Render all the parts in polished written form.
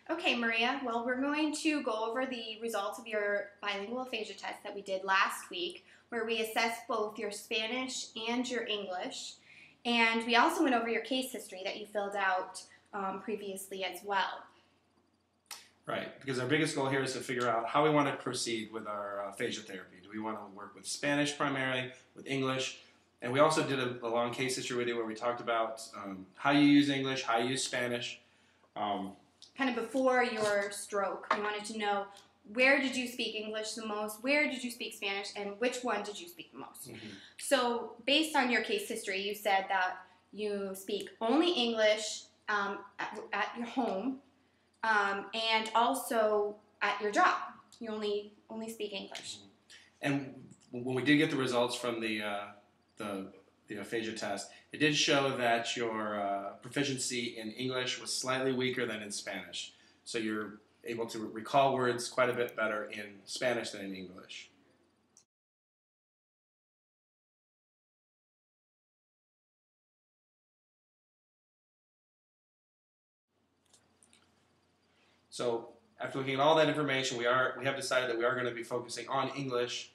Okay, Maria, well, we're going to go over the results of your bilingual aphasia test that we did last week, where we assessed both your Spanish and your English. And we also went over your case history that you filled out previously as well. Right, because our biggest goal here is to figure out how we want to proceed with our aphasia therapy. Do we want to work with Spanish primarily, with English? And we also did a long case history with you where we talked about how you use English, how you use Spanish. Kind of before your stroke, we wanted to know, where did you speak English the most, where did you speak Spanish, and which one did you speak the most? So based on your case history, you said that you speak only English at your home and also at your job. You only speak English. And when we did get the results from the aphasia test, it did show that your proficiency in English was slightly weaker than in Spanish. So you're able to recall words quite a bit better in Spanish than in English. So after looking at all that information, we have decided that we are going to be focusing on English.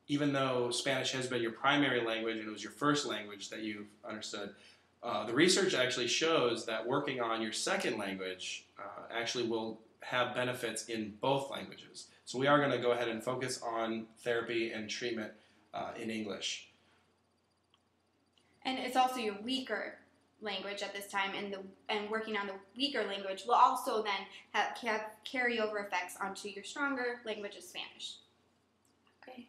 Even though Spanish has been your primary language and it was your first language that you've understood, the research actually shows that working on your second language actually will have benefits in both languages. So we are going to go ahead and focus on therapy and treatment in English. And it's also your weaker language at this time, and working on the weaker language will also then have carryover effects onto your stronger language of Spanish. Okay.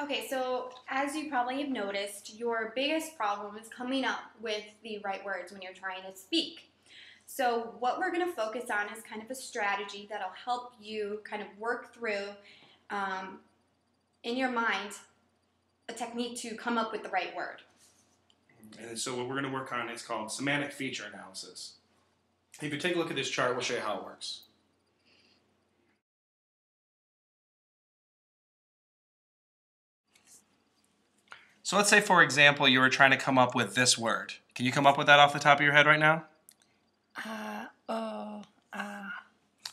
Okay, so as you probably have noticed, your biggest problem is coming up with the right words when you're trying to speak. So what we're going to focus on is kind of a strategy that'll help you kind of work through in your mind a technique to come up with the right word. And so what we're going to work on is called semantic feature analysis. If you take a look at this chart, we'll show you how it works. So let's say, for example, you were trying to come up with this word. Can you come up with that off the top of your head right now?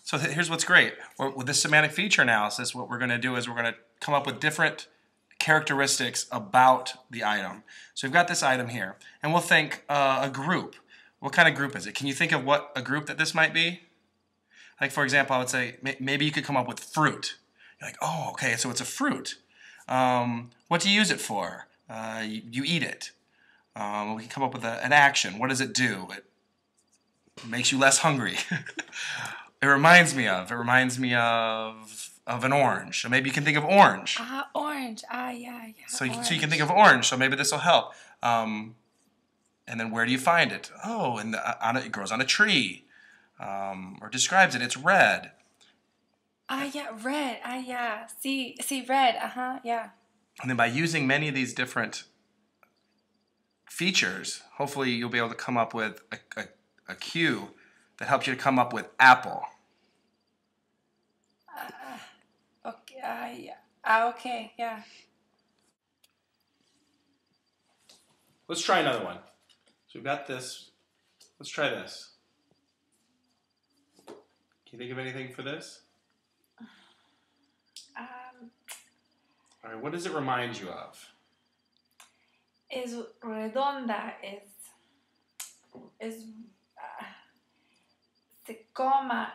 So here's what's great. With this semantic feature analysis, what we're going to do is we're going to come up with different characteristics about the item. So we've got this item here, and we'll think a group. What kind of group is it? Can you think of what a group that this might be? Like, for example, I would say maybe you could come up with fruit. You're like, oh, okay, so it's a fruit. What do you use it for? You eat it. We can come up with an action. What does it do? It makes you less hungry. It reminds me of an orange. So maybe you can think of orange. Orange. Yeah. So you can think of orange. So maybe this will help. And then where do you find it? Oh, it grows on a tree. Or describes it. It's red. Yeah, red. Yeah. See, red. Yeah. And then by using many of these different features, hopefully you'll be able to come up with a cue that helps you to come up with apple. Okay. Yeah. Okay. Yeah. Let's try another one. So we've got this. Let's try this. Can you think of anything for this? All right, what does it remind you of? Es redonda. Se coma.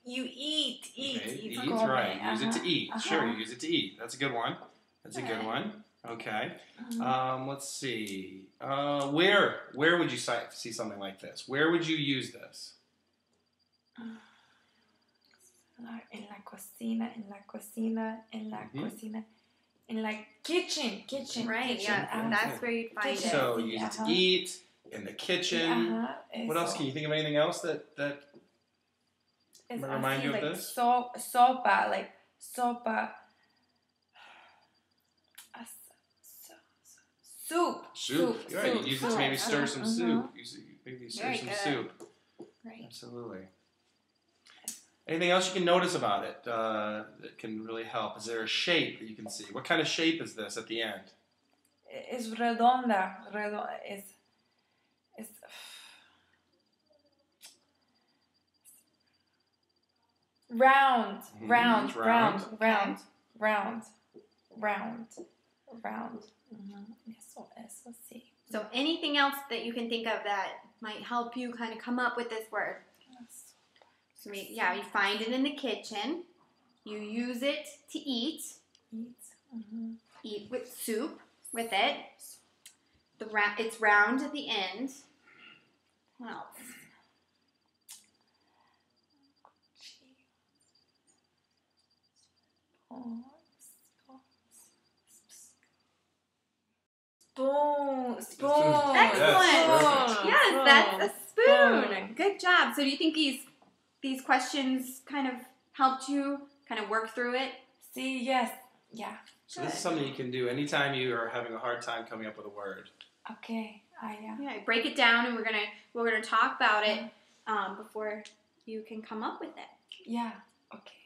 You eat. Okay, eat, right. Use it to eat. Sure, you use it to eat. That's a good one. That's a good one. Okay. Let's see. Where would you see something like this? Where would you use this? En la cocina. In like kitchen. Right, yeah, that's where you'd find it. So you use it to eat, in the kitchen. What else? Can you think of anything else that might remind you of this? Sopa, like sopa. Soup. Right, you use it to maybe stir some soup. Maybe stir Very some good. soup. Right. Absolutely. Anything else you can notice about it that can really help? Is there a shape that you can see? What kind of shape is this at the end? Es redonda. Es round. Mhm, Round. it's Round. round. Round. Round. Round. Round. Eso sí. So anything else that you can think of that might help you kind of come up with this word? So you find it in the kitchen. You use it to eat. Eat with soup with it. It's round at the end. What else? Spoon. Excellent. Yes, Yes, that's a spoon. Good job. So do you think these questions kind of helped you kind of work through it? Sí, yes. Yeah. So this is something you can do anytime you are having a hard time coming up with a word. Okay. Yeah. Yeah, break it down, and we're gonna talk about it before you can come up with it. Yeah. Okay.